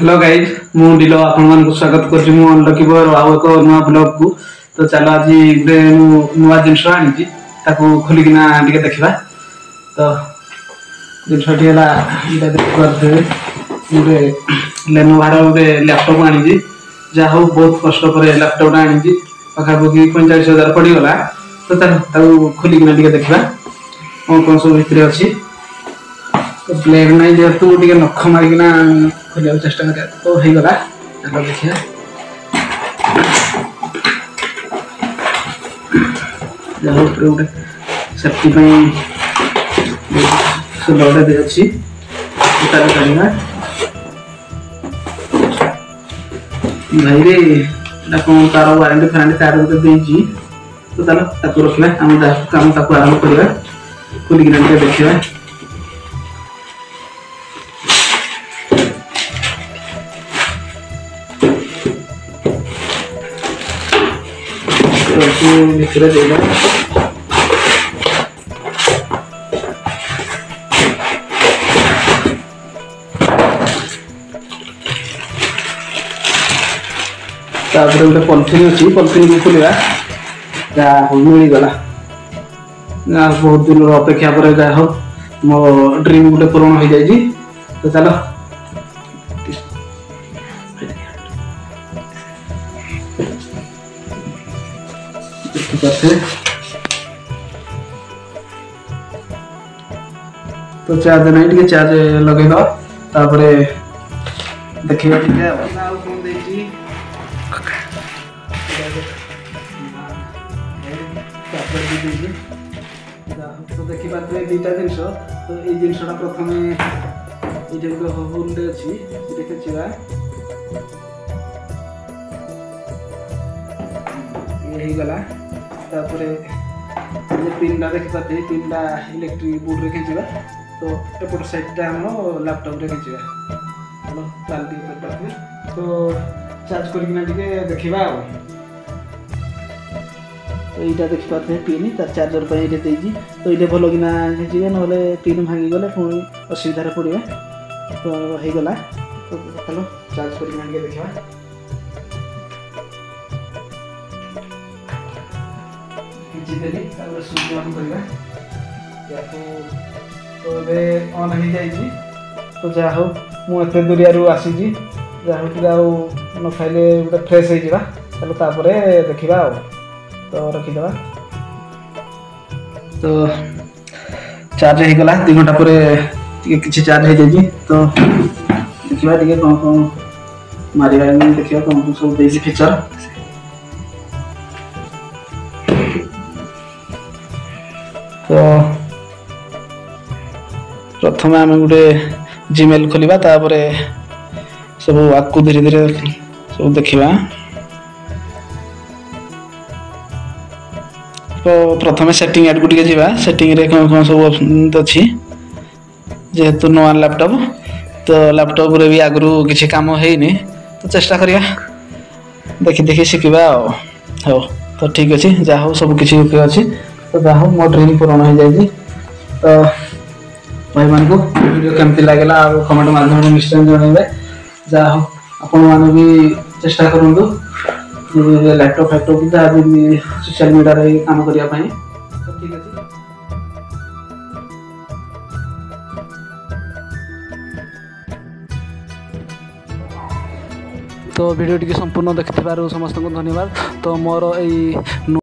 Hello guys मु डिलो आपण मानक स्वागत करछि मु लकी बॉय आउ एक नुआ ब्लॉग को। तो चलो आज गोटे नुआ जिनस आनी ताको खोलिकिना टिके देखा। तो जिनसटी है गोटे लेनोवार गोटे लैपटॉप आनी जहा हो बहुत कष्ट पर लैपटॉप आनी पाखापाखि 45,000 पड़गला। तो चलो खोलिकिना टिके देखा कौन कौन सब भितर अच्छी। तो ब्लेड नहीं जेहेतु टे नख मारिकिना खोलिया चेष्टा कर तो हो गला। चलो देखिए जहाँ गोटे सेफ्टी सोलर दे अच्छी भाई रे कौन तार वारंटी फारंटी तार गोटे तो चलो रखा आम काम आरंभ करवा खोलिकिना देखा। भितर देगा गोटे पॉलिथिन अच्छी पॉलिथिन को खोलिया मिलगला बहुत दिन अपेक्षा पर जहाँ हो मो ड्रीम गोटे पूरण हो जाए। तो चलो तो चार्ज नहीं चार्ज लगे तापर देखिए तो देखी पारे दुईटा जिनस। तो ये जिनसा प्रथम ये होल अच्छी देखा ये गला तापर पिनटा देखिए पिनटा इलेक्ट्रिक बोर्ड रे खींचा। तो एपट साइडटा आम लैपटॉप रे खींचा। चलो चल तो चार्ज करके देखा। तो यहाँ देखिए पिन तार चार्जर पर ये तो ये भल किना खींचे ना पिन भांगी गले पुणी असुविधा पड़ा। तो हो गला। तो चलो चार्ज करके देखा। स्विच ऑन करवा तो ये ऑन हो जाए। तो जहाँ हो मुझे दूरिया आसी जहाँ कि न खाइले गोटे फ्रेश हो चलो तापर देखा। तो रखीदे तो चार्ज हो गला 2 घंटा पर किसी चार्ज हो जाए। तो देखा टे कौन कौन मारिया देखिए कौन कौन सब देसी फीचर। तो प्रथम आम गोटे जीमेल खोलिबा तापर सब आकु धीरे धीरे सब देखा। तो प्रथम सेटिंग एड गुटिके जीवा सेटिंग रे कौन कौन सब ऑप्शन अच्छी जेहेतु नुआ लैपटॉप। तो लैपटॉप रे भी आगु किसी काम है तो चेष्टा करिया देखी देखी शिखा। हो तो ठीक अच्छे जहाँ हो सब किसी ओके अच्छी। तो जहाँ हो मो ड्रीम पूरण हो जाए। तो भाई मान को वीडियो केमती लगेगा और कमेंट माध्यम निश्चय जनइबे। जहाँ हो आपण मैंने भी चेष्टा करूँ लैपटॉप फैपटॉप जहाँ भी सोशल मीडिया रे काम करने। तो ठीक अच्छे। तो वीडियो टी संपूर्ण देखि समस्त को धन्यवाद। तो मोर